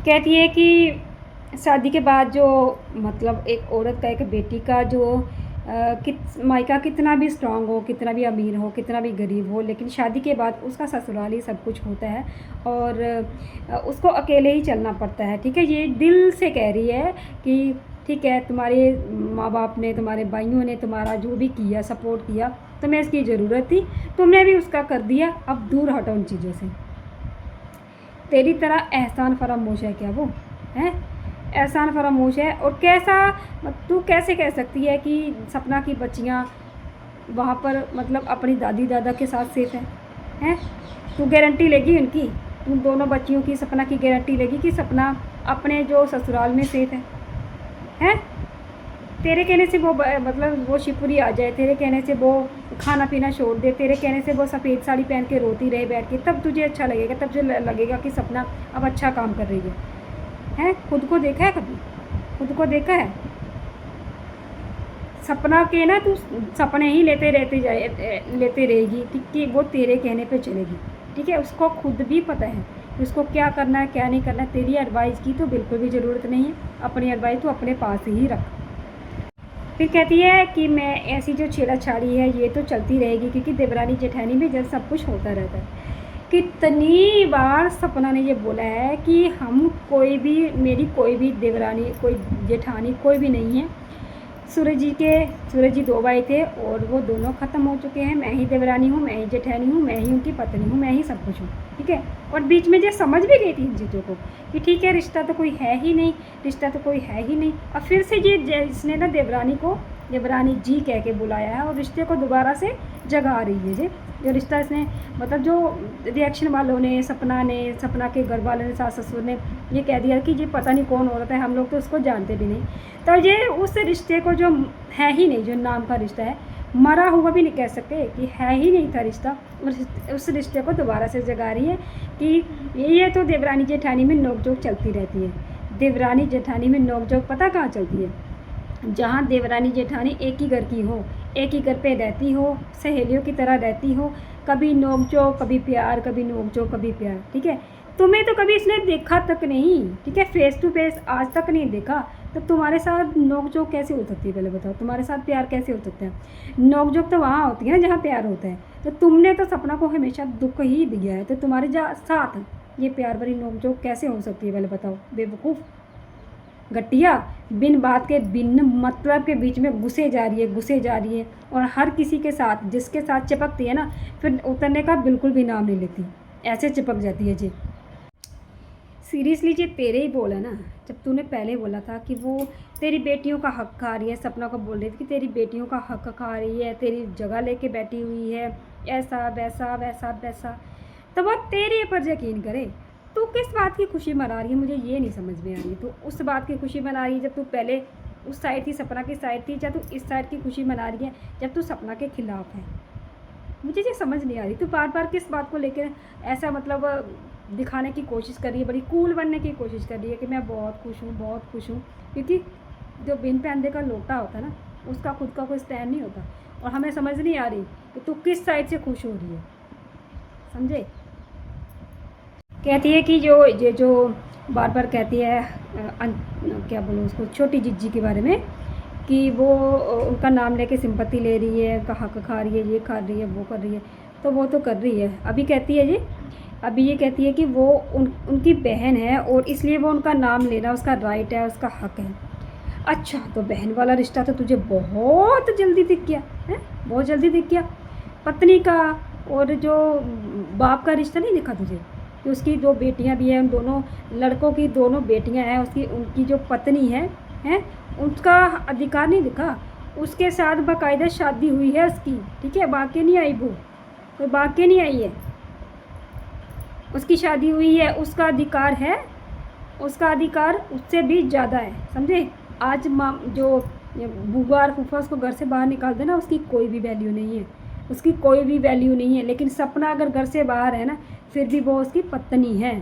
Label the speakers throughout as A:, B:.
A: कहती है कि शादी के बाद जो मतलब एक औरत का, एक बेटी का जो मायका कितना भी स्ट्रांग हो, कितना भी अमीर हो, कितना भी गरीब हो, लेकिन शादी के बाद उसका ससुराल ही सब कुछ होता है और उसको अकेले ही चलना पड़ता है। ठीक है, ये दिल से कह रही है कि ठीक है, तुम्हारे माँ बाप ने, तुम्हारे भाइयों ने तुम्हारा जो भी किया, सपोर्ट किया, तुम्हें इसकी ज़रूरत थी, तुमने भी उसका कर दिया, अब दूर हटो उन चीज़ों से। तेरी तरह एहसान फरामोश है क्या वो? हैं, एहसान फरामोश है। और कैसा, तू कैसे कह सकती है कि सपना की बच्चियाँ वहाँ पर मतलब अपनी दादी दादा के साथ सेफ हैं? तू गारंटी लेगी उनकी? उन दोनों बच्चियों की, सपना की गारंटी लेगी कि सपना अपने जो ससुराल में सेफ है? हैं, तेरे कहने से वो मतलब वो शिपुरी आ जाए, तेरे कहने से वो खाना पीना छोड़ दे, तेरे कहने से वो सफ़ेद साड़ी पहन के रोती रहे बैठ के, तब तुझे अच्छा लगेगा, तब तुझे लगेगा कि सपना अब अच्छा काम कर रही है? हैं, खुद को देखा है कभी? खुद को देखा है? सपना के ना तू सपने ही लेते रहेगी, ठीक कि वो तेरे कहने पे चलेगी। ठीक है, उसको खुद भी पता है कि उसको क्या करना है, क्या नहीं करना है। तेरी एडवाइस की तो बिल्कुल भी ज़रूरत नहीं है, अपनी एडवाइस तो अपने पास ही रख। फिर कहती है कि मैं ऐसी जो छेड़ाछाड़ी है ये तो चलती रहेगी, क्योंकि देवरानी जेठानी में जब सब कुछ होता रहता है। कितनी बार सपना ने ये बोला है कि हम कोई भी, मेरी कोई भी देवरानी, कोई जेठानी कोई भी नहीं है। सूरज जी 2 भाई थे और वो दोनों ख़त्म हो चुके हैं। मैं ही देवरानी हूँ, मैं ही जेठानी हूँ, मैं ही उनकी पत्नी हूँ, मैं ही सब कुछ हूँ। ठीक है, और बीच में जो समझ भी गई थी इन चीज़ों को कि ठीक है, रिश्ता तो कोई है ही नहीं, रिश्ता तो कोई है ही नहीं। और फिर से ये इसने ना देवरानी को देवरानी जी कह के बुलाया है और रिश्ते को दोबारा से जगा रही है। जो रिश्ता इसने मतलब जो रिएक्शन वालों ने, सपना के घर वालों ने, सास ससुर ने ये कह दिया कि ये पता नहीं कौन औरत है, हम लोग तो उसको जानते भी नहीं। तो ये उस रिश्ते को जो है ही नहीं, जो नाम का रिश्ता है, मरा हुआ भी नहीं कह सकते कि है ही नहीं था रिश्ता, उस रिश्ते को दोबारा से जगा रही है कि ये तो देवरानी जेठानी में नोकझोंक चलती रहती है। देवरानी जेठानी में नोकझोंक पता कहाँ चलती है? जहाँ देवरानी जेठानी एक ही घर की हो, एक ही घर पे रहती हो, सहेलियों की तरह रहती हो, कभी नोकझोंक, कभी प्यार, कभी नोकझोंक, कभी प्यार। ठीक है, तुम्हें तो कभी इसने देखा तक नहीं, ठीक है, फेस टू फेस आज तक नहीं देखा, तो तुम्हारे साथ नोकझोंक कैसे हो सकती है? पहले बताओ, तुम्हारे साथ प्यार कैसे हो सकता है? नोकझोंक तो वहाँ होती है ना जहाँ प्यार होता है। तो तुमने तो सपना को हमेशा दुख ही दिया है, तो तुम्हारे साथ ये प्यार भरी नोकझोंक कैसे हो सकती है? पहले बताओ बेवकूफ़, घटिया, बिन बात के, बिन मतलब के बीच में घुसे जा रही है और हर किसी के साथ, जिसके साथ चिपकती है ना, फिर उतरने का बिल्कुल भी नाम नहीं लेती, ऐसे चिपक जाती है जी। सीरियसली ये तेरे ही बोला ना, जब तूने पहले बोला था कि वो तेरी बेटियों का हक खा रही है, सपना को बोल रही थी कि तेरी बेटियों का हक खा रही है, तेरी जगह लेके बैठी हुई है, ऐसा वैसा वैसा वैसा, तो वो तेरे पर यकीन करे। तू किस बात की खुशी मना रही है, मुझे ये नहीं समझ में आ रही है। तू उस बात की खुशी मना रही है जब तू पहले उस साइड थी, सपना की साइड थी, या तू इस साइड की खुशी मना रही है जब तू सपना के खिलाफ है? मुझे ये समझ नहीं आ रही, तू बार बार किस बात को लेकर ऐसा मतलब दिखाने की कोशिश कर रही है, बड़ी कूल बनने की कोशिश कर रही है कि मैं बहुत खुश हूँ, बहुत खुश हूँ। क्योंकि जो बिन पैंदे का लोटा होता है ना, उसका खुद का कोई स्टैंड नहीं होता। और हमें समझ नहीं आ रही कि तू किस साइड से खुश हो रही है, समझे? कहती है कि जो बार बार कहती है क्या बोलूँ उसको, छोटी जिज्जी के बारे में, कि वो उनका नाम लेके सिंपत्ति ले रही है, उनका हक खा रही है, ये खा रही है, वो कर रही है। तो वो तो कर रही है, अभी कहती है अभी ये कहती है कि वो उनकी बहन है और इसलिए वो उनका नाम लेना उसका राइट है, उसका हक है। अच्छा, तो बहन वाला रिश्ता तो तुझे बहुत जल्दी दिख गया है, बहुत जल्दी दिख गया। पत्नी का और जो बाप का रिश्ता नहीं दिखा तुझे कि उसकी 2 बेटियां भी हैं, उन दोनों लड़कों की 2 बेटियां हैं, उनकी जो पत्नी है, उसका अधिकार नहीं दिखा? उसके साथ बाकायदा शादी हुई है उसकी, ठीक है, बाकी नहीं आई, वो कोई बाकी नहीं आई है, उसकी शादी हुई है, उसका अधिकार है, उसका अधिकार उससे भी ज़्यादा है, समझे? आज माँ जो बुआ और फूफा उसको घर से बाहर निकाल देना, उसकी कोई भी वैल्यू नहीं है, उसकी कोई भी वैल्यू नहीं है। लेकिन सपना अगर घर से बाहर है ना, फिर भी वो उसकी पत्नी है,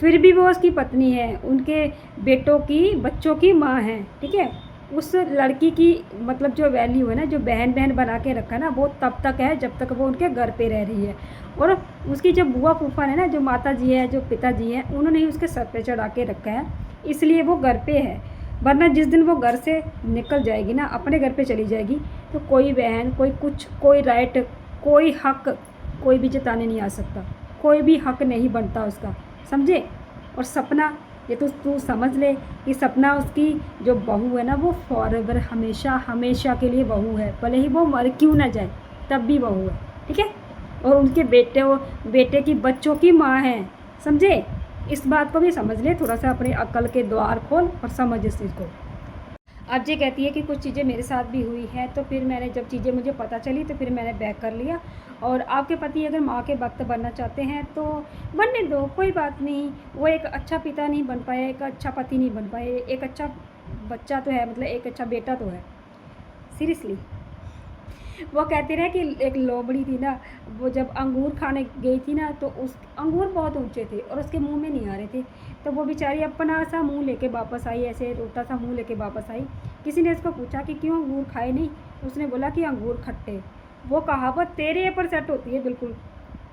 A: फिर भी वो उसकी पत्नी है, उनके बेटों की, बच्चों की माँ है, ठीक है। उस लड़की की मतलब जो वैल्यू है ना, जो बहन बहन बना के रखा है ना, वो तब तक है जब तक वो उनके घर पे रह रही है। और उसकी जो बुआ फूफा है ना, जो माता जी है, जो पिताजी हैं, उन्होंने ही उसके सर पे चढ़ा के रखा है, इसलिए वो घर पे है। वरना जिस दिन वो घर से निकल जाएगी ना, अपने घर पे चली जाएगी, तो कोई बहन, कोई कुछ, कोई राइट, कोई हक कोई भी जताने नहीं आ सकता, कोई भी हक नहीं बनता उसका, समझे। और सपना, ये तो तू समझ ले कि सपना उसकी जो बहू है ना, वो फॉरएवर, हमेशा हमेशा के लिए बहू है, भले ही वो मर क्यों ना जाए तब भी बहू है, ठीक है। और उनके बेटे की बच्चों की माँ है, समझे। इस बात को भी समझ ले, थोड़ा सा अपने अक्ल के द्वार खोल और समझ इस चीज़ को। अब ये कहती है कि कुछ चीज़ें मेरे साथ भी हुई हैं, तो फिर मैंने जब चीज़ें मुझे पता चली तो फिर मैंने बैक कर लिया। और आपके पति अगर माँ के वक्त बनना चाहते हैं तो बनने दो, कोई बात नहीं। वो एक अच्छा पिता नहीं बन पाए, एक अच्छा पति नहीं बन पाए, एक अच्छा बच्चा तो है, मतलब एक अच्छा बेटा तो है, सीरियसली। वो कहते रहे कि एक लोमड़ी थी ना, वो जब अंगूर खाने गई थी ना, तो उस अंगूर बहुत ऊंचे थे और उसके मुंह में नहीं आ रहे थे, तो वो बेचारी अपना सा मुंह लेके वापस आई, ऐसे रोटा सा मुंह लेके वापस आई। किसी ने उसको पूछा कि क्यों अंगूर खाए नहीं, उसने बोला कि अंगूर खट्टे। वो कहावत तेरे पर सेट होती है बिल्कुल,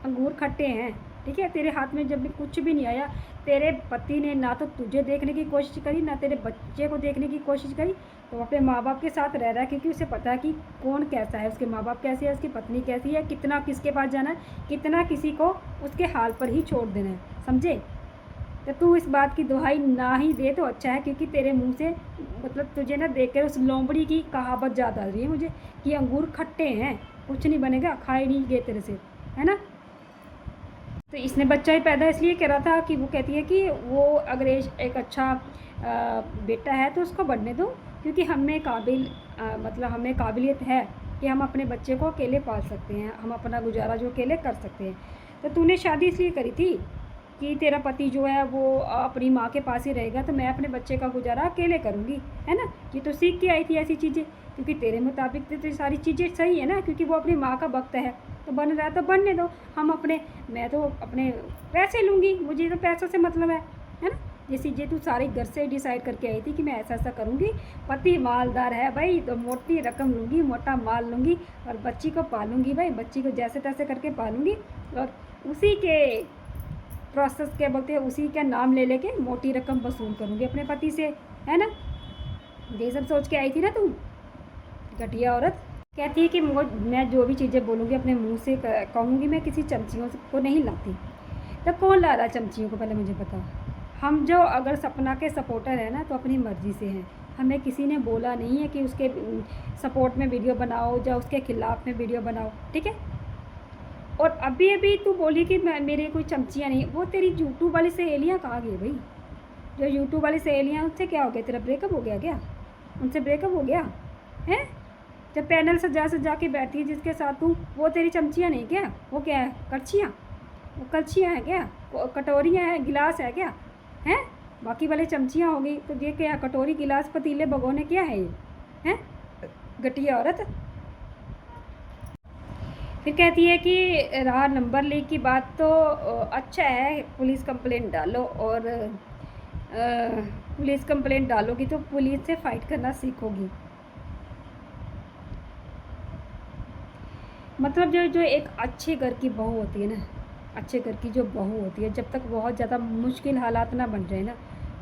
A: अंगूर खट्टे हैं, ठीक है। तेरे हाथ में जब भी कुछ भी नहीं आया, तेरे पति ने ना तो तुझे देखने की कोशिश करी, ना तेरे बच्चे को देखने की कोशिश करी, तो अपने माँ बाप के साथ रह रहा है, क्योंकि उसे पता है कि कौन कैसा है, उसके माँ बाप कैसे है, उसकी पत्नी कैसी है, कितना किसके पास जाना है, कितना किसी को उसके हाल पर ही छोड़ देना है, समझे। तो तू इस बात की दुहाई ना ही दे तो अच्छा है, क्योंकि तेरे मुंह से मतलब तुझे ना देख कर उस लोमड़ी की कहावत याद आ रही है मुझे कि अंगूर खट्टे हैं, कुछ नहीं बनेगा, खाए नहीं गए तेरे से, है ना। तो इसने बच्चा ही पैदा इसलिए करा था कि वो कहती है कि वो अगर एक अच्छा बेटा है तो उसको बढ़ने दो, क्योंकि हमें मतलब हमें काबिलियत है कि हम अपने बच्चे को अकेले पाल सकते हैं, हम अपना गुजारा जो अकेले कर सकते हैं। तो तूने शादी इसलिए करी थी कि तेरा पति जो है वो अपनी माँ के पास ही रहेगा, तो मैं अपने बच्चे का गुजारा अकेले करूँगी, है ना। ये तो सीख के आई थी ऐसी चीज़ें, क्योंकि तेरे मुताबिक तो सारी चीज़ें सही है ना, क्योंकि वो अपनी माँ का वक्त है, तो बन रहा है तो बनने दो। मैं तो अपने पैसे लूँगी, मुझे तो पैसों से मतलब है ना। ये चीज़ें तू सारी घर से डिसाइड करके आई थी कि मैं ऐसा ऐसा करूँगी, पति मालदार है भाई, तो मोटी रकम लूँगी, मोटा माल लूँगी, और बच्ची को पालूँगी भाई, बच्ची को जैसे तैसे करके पालूँगी, और उसी के प्रोसेस क्या बोलते हैं, उसी का नाम ले लेके मोटी रकम वसूल करूँगी अपने पति से, है ना। ये सब सोच के आई थी ना तू, घटिया औरत। कहती है कि मैं जो भी चीज़ें बोलूँगी अपने मुंह से कहूँगी, मैं किसी चमचियों को नहीं लाती। तो कौन ला रहा है चमचियों को, पहले मुझे बताओ। हम जो अगर सपना के सपोर्टर हैं ना, तो अपनी मर्ज़ी से हैं, हमें किसी ने बोला नहीं है कि उसके सपोर्ट में वीडियो बनाओ या उसके खिलाफ़ में वीडियो बनाओ, ठीक है। और अभी अभी तू बोली कि मेरे कोई चमचियाँ नहीं, वो तेरी यूट्यूब वाली सहेलियाँ कहाँ गई भाई। जो यूट्यूब वाली सहेलियाँ, उनसे क्या हो गया, तेरा ब्रेकअप हो गया क्या, उनसे ब्रेकअप हो गया है। जब पैनल सजा सजा के बैठी है जिसके साथ तू, वो तेरी चमचियाँ नहीं क्या, वो क्या है, करछियाँ, वो कलछियाँ हैं क्या, कटोरियाँ हैं, गिलास है क्या, हैं। बाकी वाले चमचियाँ हो गई, तो ये क्या, कटोरी गिलास पतीले भगोने, क्या है ये, हैं, घटिया औरत। फिर कहती है कि रहा नंबर लीक की बात, तो अच्छा है, पुलिस कंप्लेंट डालो, और पुलिस कंप्लेंट डालोगी तो पुलिस से फ़ाइट करना सीखोगी। मतलब जो जो एक अच्छे घर की बहू होती है ना, अच्छे घर की जो बहू होती है, जब तक बहुत ज़्यादा मुश्किल हालात ना बन जाए ना,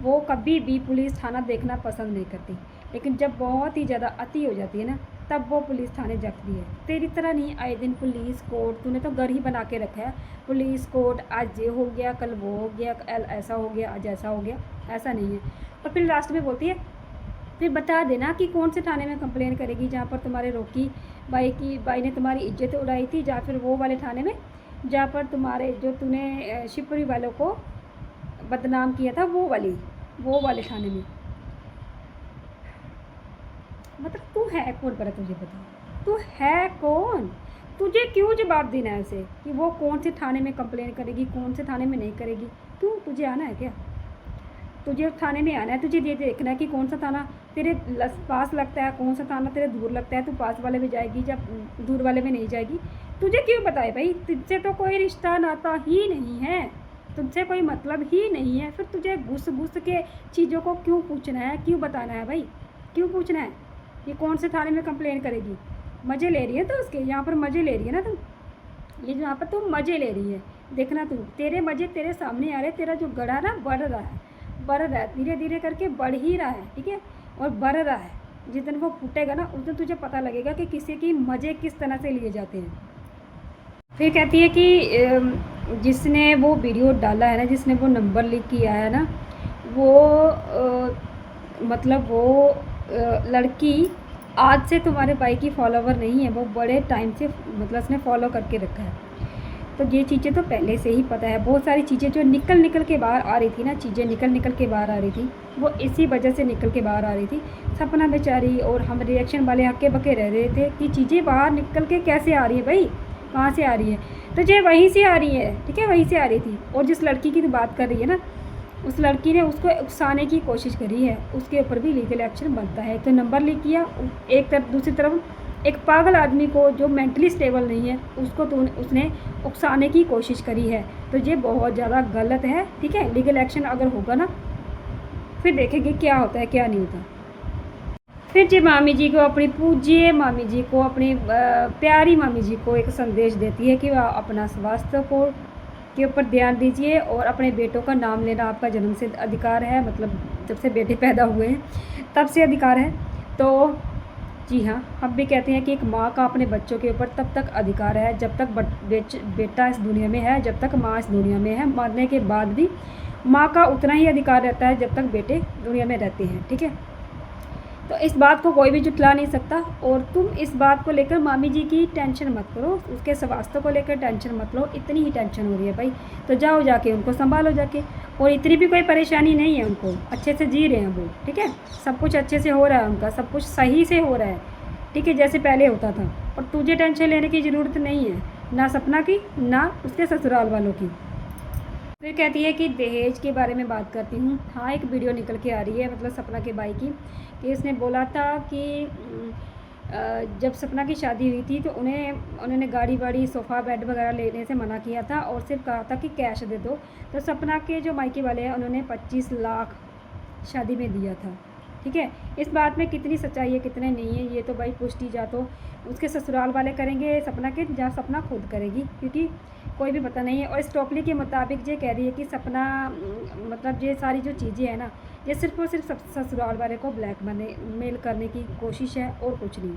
A: वो कभी भी पुलिस थाना देखना पसंद नहीं करती। लेकिन जब बहुत ही ज़्यादा अति हो जाती है ना, तब वो पुलिस थाने जाती है। तेरी तरह नहीं आए दिन पुलिस कोर्ट, तूने तो घर ही बना के रखा है, पुलिस कोर्ट, आज ये हो गया, कल वो हो गया, कल ऐसा हो गया, आज ऐसा हो गया, ऐसा नहीं है। और फिर लास्ट में बोलती है, फिर बता देना कि कौन से थाने में कंप्लेन करेगी, जहाँ पर तुम्हारे रोकी बाई ने तुम्हारी इज्जत उड़ाई थी, या फिर वो वाले थाने में जहाँ पर तुम्हारे जो तूने शिवपुरी वालों को बदनाम किया था, वो वाले थाने में। मतलब तू है कौन, पर तुझे बता, तू है कौन, तुझे क्यों जवाब देना है उसे कि वो कौन से थाने में कंप्लेन करेगी, कौन से थाने में नहीं करेगी। तुझे आना है क्या, तुझे उस थाने में आना है, तुझे ये देखना है कि कौन सा थाना तेरे पास लगता है, कौन सा थाना तेरे दूर लगता है, तू पास वाले में जाएगी या दूर वाले में नहीं जाएगी। तुझे क्यों बताए भाई, तुझसे तो कोई रिश्ता नाता ही नहीं है, तुझसे कोई मतलब ही नहीं है, फिर तुझे घुस घुस के चीज़ों को क्यों पूछना है, क्यों बताना है भाई, क्यों पूछना है? ये कौन से थाने में कंप्लेन करेगी? मज़े ले रही है तो उसके यहाँ पर मज़े ले रही है ना तुम, ये यहाँ पर तुम मज़े ले रही है। देखना तुम, तेरे मज़े तेरे सामने आ रहे, तेरा जो गड़ा ना बढ़ रहा है, धीरे धीरे करके बढ़ ही रहा है, ठीक है, और बढ़ रहा है। जिस दिन वो फूटेगा ना, उस दिन तुझे पता लगेगा कि किसी की मज़े किस तरह से लिए जाते हैं। फिर कहती है कि जिसने वो वीडियो डाला है ना, जिसने वो नंबर लीक किया है ना, वो मतलब वो लड़की आज से तुम्हारे भाई की फॉलोवर नहीं है, वो बड़े टाइम से मतलब उसने फॉलो करके रखा है। तो ये चीज़ें तो पहले से ही पता है। बहुत सारी चीज़ें जो निकल के बाहर आ रही थी ना, चीज़ें निकल के बाहर आ रही थी, वो इसी वजह से निकल के बाहर आ रही थी। सपना बेचारी और हम रिएक्शन वाले हक्के बके रह रहे थे कि चीज़ें बाहर निकल के कैसे आ रही है भाई, कहाँ से आ रही है? तो ये वहीं से आ रही है, ठीक है, वहीं से आ रही थी। और जिस लड़की की तो बात कर रही है ना, उस लड़की ने उसको उकसाने की कोशिश करी है, उसके ऊपर भी लीगल एक्शन बनता है। तो नंबर लीक किया एक तरफ, दूसरी तरफ एक पागल आदमी को जो मेंटली स्टेबल नहीं है उसको तो उसने उकसाने की कोशिश करी है। तो ये बहुत ज़्यादा गलत है, ठीक है। लीगल एक्शन अगर होगा ना, फिर देखेंगे क्या होता है क्या नहीं होता। फिर जी मामी जी को, अपनी पूज्य मामी जी को, अपनी प्यारी मामी जी को एक संदेश देती है कि वह अपना स्वास्थ्य को के ऊपर ध्यान दीजिए और अपने बेटों का नाम लेना आपका जन्म से अधिकार है, मतलब जब से बेटे पैदा हुए हैं तब से अधिकार है। तो जी हाँ, हम भी कहते हैं कि एक माँ का अपने बच्चों के ऊपर तब तक अधिकार है जब तक बेटा इस दुनिया में है, जब तक माँ इस दुनिया में है। मरने के बाद भी माँ का उतना ही अधिकार रहता है जब तक बेटे दुनिया में रहते हैं, ठीक है। तो इस बात को कोई भी जुटला नहीं सकता। और तुम इस बात को लेकर मामी जी की टेंशन मत करो, उसके स्वास्थ्य को लेकर टेंशन मत लो। इतनी ही टेंशन हो रही है भाई, तो जाओ जाके उनको संभालो जाके। और इतनी भी कोई परेशानी नहीं है उनको, अच्छे से जी रहे हैं वो, ठीक है। सब कुछ अच्छे से हो रहा है उनका, सब कुछ सही से हो रहा है, ठीक है, जैसे पहले होता था। और तुझे टेंशन लेने की ज़रूरत नहीं है, ना सपना की ना उसके ससुराल वालों की। फिर कहती है कि दहेज के बारे में बात करती हूँ। हाँ, एक वीडियो निकल के आ रही है मतलब सपना के भाई की, कि उसने बोला था कि जब सपना की शादी हुई थी तो उन्होंने गाड़ी वाड़ी सोफ़ा बेड वगैरह लेने से मना किया था और सिर्फ कहा था कि कैश दे दो। तो सपना के जो मायके वाले हैं उन्होंने 25 लाख शादी में दिया था, ठीक है। इस बात में कितनी सच्चाई है कितने नहीं है, ये तो भाई पुष्टि जा तो उसके ससुराल वाले करेंगे सपना के, या सपना खुद करेगी, क्योंकि कोई भी पता नहीं है। और इस टोपली के मुताबिक ये कह रही है कि सपना मतलब ये सारी जो चीज़ें हैं ना, ये सिर्फ और सिर्फ ससुराल वाले को ब्लैकमेल करने की कोशिश है और कुछ नहीं।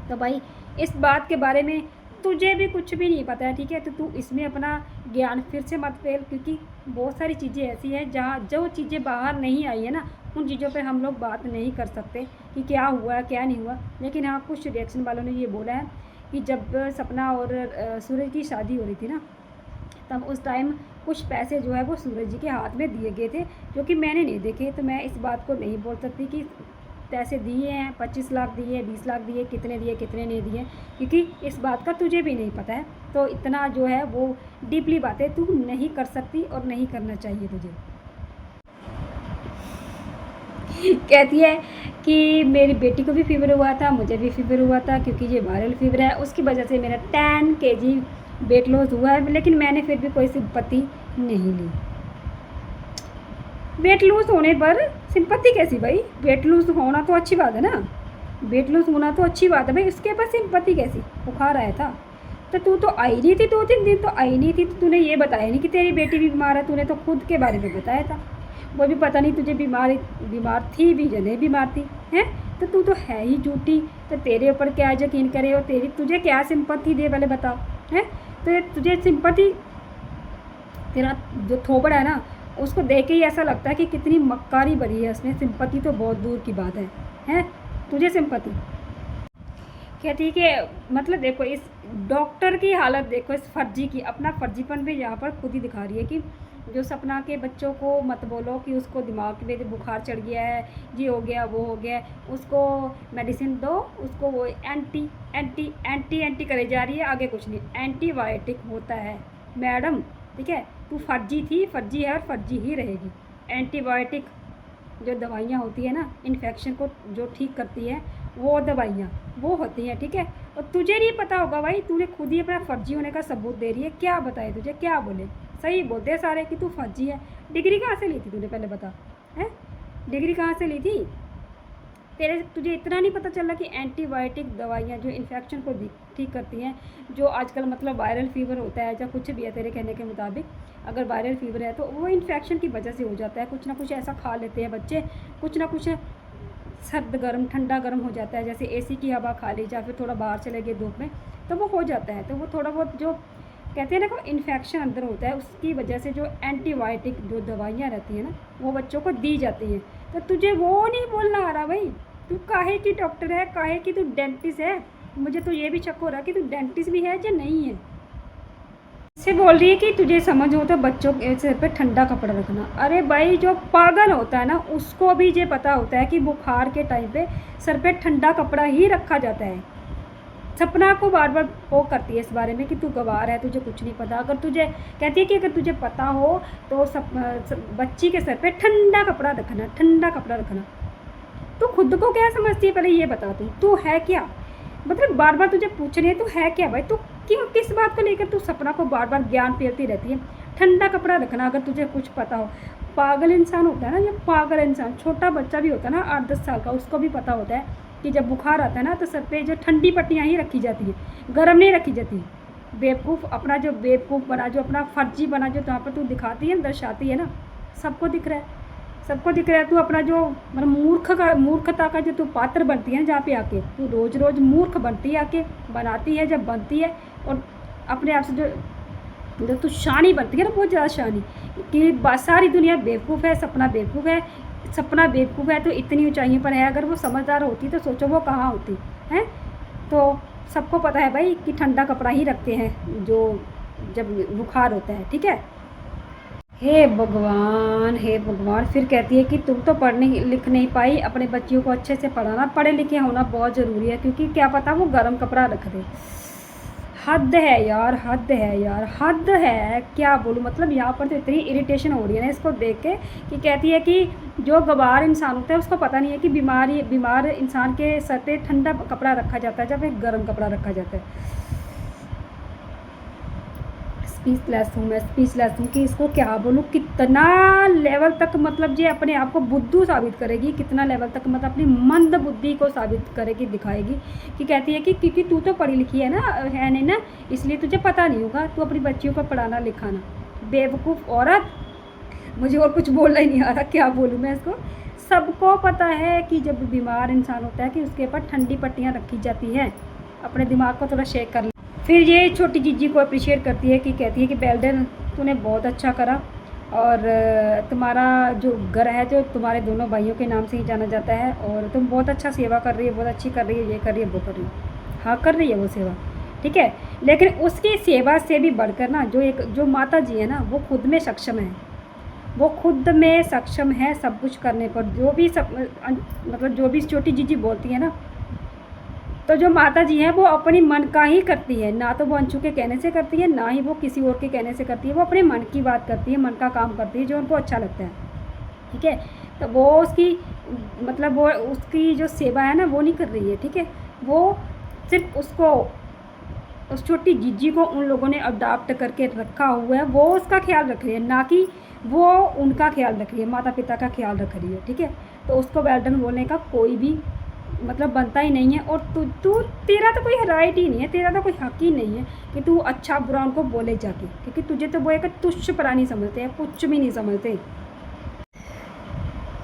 A: तो भाई इस बात के बारे में तुझे भी कुछ भी नहीं पता है, ठीक है। तो तू इसमें अपना ज्ञान फिर से मत फैल, क्योंकि बहुत सारी चीज़ें ऐसी हैं जहाँ जो चीज़ें बाहर नहीं आई है ना, उन चीज़ों पे हम लोग बात नहीं कर सकते कि क्या हुआ क्या नहीं हुआ। लेकिन हाँ, कुछ रिएक्शन वालों ने ये बोला है कि जब सपना और सूरज की शादी हो रही थी ना, तब उस टाइम कुछ पैसे जो है वो सूरज जी के हाथ में दिए गए थे, जो कि मैंने नहीं देखे। तो मैं इस बात को नहीं बोल सकती कि पैसे दिए हैं, 25 लाख दिए, 20 लाख दिए, कितने नहीं दिए, क्योंकि इस बात का तुझे भी नहीं पता है। तो इतना जो है वो डीपली बातें तू नहीं कर सकती और नहीं करना चाहिए तुझे। कहती है कि मेरी बेटी को भी फीवर हुआ था, मुझे भी फीवर हुआ था, क्योंकि ये वायरल फीवर है, उसकी वजह से मेरा 10 kg वेट लॉस हुआ है, लेकिन मैंने फिर भी कोई सिंपत्ति नहीं ली। वेट लूज़ होने पर सिंपत्ति कैसी भाई? वेट लूज़ होना तो अच्छी बात है ना, वेट लूज़ होना तो अच्छी बात है भाई, उसके पास सिंपत्ति कैसी? बुखार आया था तो तू तो आई नहीं थी, 2-3 दिन तो आई नहीं थी, तो तूने ये बताया नहीं कि तेरी बेटी भी बीमार है। तूने तो खुद के बारे में बताया था, वो भी पता नहीं तुझे बीमार थी भी या नहीं बीमार थी, हैं? तो तू तो है ही झूठी, तो तेरे ऊपर क्या यकीन करे, और तुझे क्या सिंपत्ति दे, पहले बताओ, हैं? तो तुझे सिंपत्ति, तेरा जो थोबड़ा है ना, उसको देख के ही ऐसा लगता है कि कितनी मक्कारी भरी है उसमें। सिंपत्ति तो बहुत दूर की बात है, हैं? तुझे सिंपत्ति कहती है कि मतलब देखो इस डॉक्टर की हालत देखो, इस फर्जी की, अपना फर्जीपन भी यहाँ पर खुद ही दिखा रही है कि जो सपना के बच्चों को मत बोलो कि उसको दिमाग में बुखार चढ़ गया है, ये हो गया वो हो गया, उसको मेडिसिन दो, उसको वो एंटी करे जा रही है, आगे कुछ नहीं। एंटीबायोटिक होता है मैडम, ठीक है। तू फर्जी थी, फर्जी है और फर्जी ही रहेगी। एंटीबायोटिक जो दवाइयाँ होती है ना, इन्फेक्शन को जो ठीक करती है, वो दवाइयाँ वो होती हैं, ठीक है। और तुझे नहीं पता होगा भाई, तूने खुद ही अपना फर्जी होने का सबूत दे रही है। क्या बताए तुझे, क्या बोले? सही बोलते हैं सारे कि तू फर्जी है। डिग्री कहाँ से ली थी तूने, पहले बता, है? डिग्री कहाँ से ली थी? तुझे इतना नहीं पता चला कि एंटीबायोटिक दवाइयाँ जो इन्फेक्शन को ठीक करती हैं, जो आजकल मतलब वायरल फीवर होता है या कुछ भी है तेरे कहने के मुताबिक, अगर वायरल फीवर है तो वो इन्फेक्शन की वजह से हो जाता है। कुछ ना कुछ ऐसा खा लेते हैं बच्चे, कुछ ना कुछ सर्द गर्म ठंडा गर्म हो जाता है, जैसे एसी की हवा खा ली या फिर थोड़ा बाहर चले गए धूप में, तो वो हो जाता है। तो वो थोड़ा बहुत जो कहते हैं ना कि इन्फेक्शन अंदर होता है, उसकी वजह से जो एंटीबायोटिक जो दवाइयाँ रहती हैं ना वो बच्चों को दी जाती हैं। तो तुझे वो नहीं बोलना आ रहा भाई, तू काहे की डॉक्टर है, काहे की तू डेंटिस्ट है। मुझे तो ये भी शक हो रहा है कि तू डेंटिस्ट भी है या नहीं है। से बोल रही है कि तुझे समझ हो तो बच्चों के सिर पे ठंडा कपड़ा रखना। अरे भाई जो पागल होता है ना उसको भी ये पता होता है कि बुखार के टाइम पे सर पे ठंडा कपड़ा ही रखा जाता है। सपना को बार बार वो करती है इस बारे में कि तू गवार है, तुझे कुछ नहीं पता। अगर तुझे कहती है कि अगर तुझे पता हो तो बच्ची के सर पे ठंडा कपड़ा रखना, ठंडा कपड़ा रखना। तू खुद को क्या समझती है पहले ये बता। तू है क्या, मतलब बार बार तुझे पूछ रही है तू है क्या भाई। तू क्यों, किस बात को लेकर तू सपना को बार बार ज्ञान फेरती रहती है। ठंडा कपड़ा रखना अगर तुझे कुछ पता हो। पागल इंसान होता है ना, ये पागल इंसान, छोटा बच्चा भी होता है ना 8-10 साल का, उसको भी पता होता है कि जब बुखार आता है ना तो सर पे जो ठंडी पट्टियाँ ही रखी जाती है, गर्म नहीं रखी जाती। बेवकूफ़, अपना जो बेवकूफ़ बना, जो अपना फर्जी बना, जो यहाँ पर तू दिखाती है, दर्शाती है ना, सबको दिख रहा है, सबको दिख रहा है। तू अपना जो मतलब मूर्खता का जो तू पात्र बनती है ना, जहाँ पे आके तू रोज़ रोज़ मूर्ख बनती है, आके बनाती है जब बनती है, और अपने आप से जो तू शानी बनती है ना, बहुत ज़्यादा शानी, कि सारी दुनिया बेवकूफ़ है, सपना बेवकूफ़ है, सपना बेवकूफ़ है तो इतनी ऊंचाइयों पर है। अगर वो समझदार होती तो सोचो वो कहाँ होती है। तो सबको पता है भाई कि ठंडा कपड़ा ही रखते हैं जो जब बुखार होता है, ठीक है। हे भगवान, हे भगवान। फिर कहती है कि तुम तो पढ़ने लिख नहीं पाई, अपने बच्चियों को अच्छे से पढ़ाना, पढ़े लिखे होना बहुत ज़रूरी है, क्योंकि क्या पता वो गर्म कपड़ा रख दे। हद है यार, हद है यार, हद है, क्या बोलूँ। मतलब यहाँ पर तो इतनी इरिटेशन हो रही है ना इसको देख के, कि कहती है कि जो गवार इंसान होता है उसको पता नहीं है कि बीमार इंसान के सर पे ठंडा कपड़ा रखा जाता है जब एक गर्म कपड़ा रखा जाता है। स्पीचलेस हूँ कि इसको क्या बोलूँ। कितना लेवल तक मतलब ये अपने आप को बुद्धू साबित करेगी, कितना लेवल तक मतलब अपनी मंद बुद्धि को साबित करेगी, दिखाएगी। कि कहती है कि क्योंकि तू तो पढ़ी लिखी है ना, है नहीं ना, इसलिए तुझे पता नहीं होगा, तू अपनी बच्चियों को पढ़ाना लिखाना। बेवकूफ़ औरत, मुझे और कुछ बोलना ही नहीं आ रहा, क्या बोलूँ मैं इसको। सबको पता है कि जब बीमार इंसान होता है कि उसके ऊपर ठंडी पट्टियाँ रखी जाती हैं। अपने दिमाग को थोड़ा शेक कर। फिर ये छोटी जीजी को अप्रिशिएट करती है, कि कहती है कि बेल्डन, तूने बहुत अच्छा करा, और तुम्हारा जो घर है जो तुम्हारे दोनों भाइयों के नाम से ही जाना जाता है, और तुम बहुत अच्छा सेवा कर रही है, बहुत अच्छी कर रही है, ये कर रही है, वो कर रही है। हाँ कर रही है वो सेवा, ठीक है। लेकिन उसकी सेवा से भी बढ़कर ना जो माता जी है ना वो खुद में सक्षम है, वो खुद में सक्षम है सब कुछ करने पर। मतलब जो भी छोटी जीजी बोलती है ना, तो जो माता जी हैं वो अपनी मन का ही करती है, ना तो वो अंशु के कहने से करती है, ना ही वो किसी और के कहने से करती है। वो अपने मन की बात करती है, मन का काम करती है जो उनको अच्छा लगता है, ठीक है। तो वो उसकी मतलब वो उसकी जो सेवा है ना वो नहीं कर रही है, ठीक है। वो सिर्फ उसको, उस छोटी जीजी को उन लोगों ने अडॉप्ट करके रखा हुआ है, वो उसका ख्याल रख रही है, ना कि वो उनका ख्याल रख रही है, माता पिता का ख्याल रख रही है, ठीक है। तो उसको वेल्डन बोलने का कोई भी मतलब बनता ही नहीं है। और तेरा तो कोई राइट ही नहीं है, तेरा तो कोई हक ही नहीं है कि तू अच्छा बुरा उनको बोले जाके, क्योंकि तुझे तो वो एक तुच्छ प्राणी समझते हैं, कुछ भी नहीं समझते।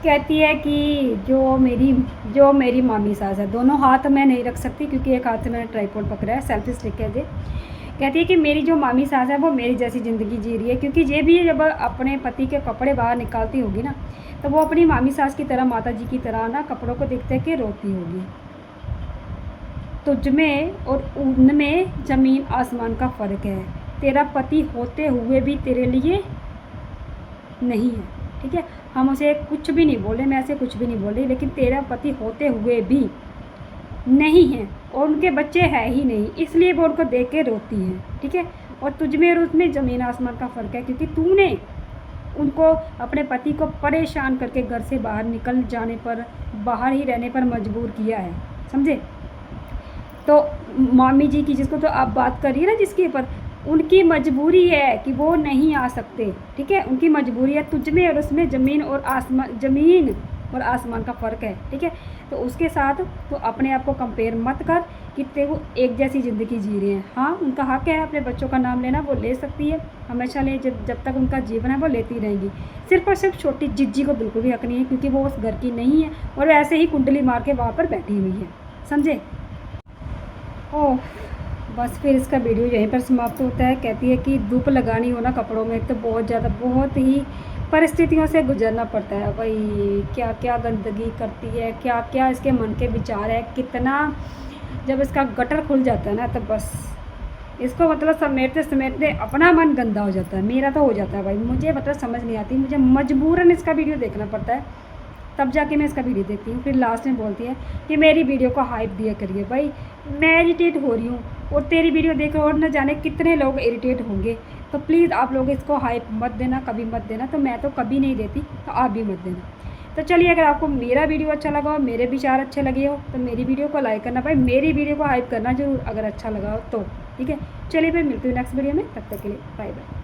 A: कहती है कि जो मेरी मामी सास है, दोनों हाथ मैं नहीं रख सकती क्योंकि एक हाथ से मैंने ट्राइपॉड पकड़ा है, सेल्फी स्टिक है। कहती है कि मेरी जो मामी सास है वो मेरी जैसी ज़िंदगी जी रही है, क्योंकि ये भी जब अपने पति के कपड़े बाहर निकालती होगी ना, तो वो अपनी मामी सास की तरह, माता जी की तरह ना कपड़ों को देखते के रोती होगी। तुझ में और उनमें ज़मीन आसमान का फ़र्क है। तेरा पति होते हुए भी तेरे लिए नहीं है, ठीक है। हम उसे कुछ भी नहीं बोले, मैं ऐसे कुछ भी नहीं बोल रही, लेकिन तेरा पति होते हुए भी नहीं है, और उनके बच्चे हैं ही नहीं, इसलिए वो उनको देख के रोती हैं, ठीक है। और तुझ में और उसमें ज़मीन आसमान का फ़र्क है, क्योंकि तूने उनको, अपने पति को परेशान करके घर से बाहर निकल जाने पर, बाहर ही रहने पर मजबूर किया है, समझे। तो मामी जी की, जिसको तो आप बात कर रही है ना, जिसके ऊपर, उनकी मजबूरी है कि वो नहीं आ सकते, ठीक है। उनकी मजबूरी है। तुझ में और उसमें ज़मीन और आसमान, ज़मीन और आसमान का फ़र्क है, ठीक है। तो उसके साथ तो अपने आप को कंपेयर मत कर कि ते वो एक जैसी ज़िंदगी जी रहे हैं। हाँ, उनका हक़ है अपने बच्चों का नाम लेना, वो ले सकती है, हमेशा ले, जब तक उनका जीवन है वो लेती रहेंगी। सिर्फ़ और सिर्फ छोटी जिज्जी को बिल्कुल भी हक़ नहीं है, क्योंकि वो उस घर की नहीं है और ऐसे ही कुंडली मार के वहाँ पर बैठी हुई है, समझे। ओह! बस फिर इसका वीडियो यहीं पर समाप्त होता है। कहती है कि धूप लगानी हो ना कपड़ों में तो बहुत ज़्यादा, बहुत ही परिस्थितियों से गुजरना पड़ता है। भाई क्या क्या गंदगी करती है, क्या क्या इसके मन के विचार है, कितना जब इसका गटर खुल जाता है ना तो बस इसको मतलब समेटते समेटते अपना मन गंदा हो जाता है। मेरा तो हो जाता है भाई, मुझे मतलब समझ नहीं आती, मुझे मजबूरन इसका वीडियो देखना पड़ता है, तब जाके मैं इसका वीडियो देखती हूँ। फिर लास्ट में बोलती है कि मेरी वीडियो को हाइप दिया करिए। भाई मैं इरिटेट हो रही हूँ और तेरी वीडियो देख और न जाने कितने लोग इरिटेट होंगे, तो प्लीज़ आप लोग इसको हाइप मत देना, कभी मत देना। तो मैं तो कभी नहीं देती, तो आप भी मत देना। तो चलिए, अगर आपको मेरा वीडियो अच्छा लगा हो, मेरे विचार अच्छे लगे हो, तो मेरी वीडियो को लाइक करना। भाई मेरी वीडियो को हाइप करना ज़रूर अगर अच्छा लगा हो तो, ठीक है। चलिए मैं मिलती हूँ नेक्स्ट वीडियो में, तब तक के लिए बाय बाय।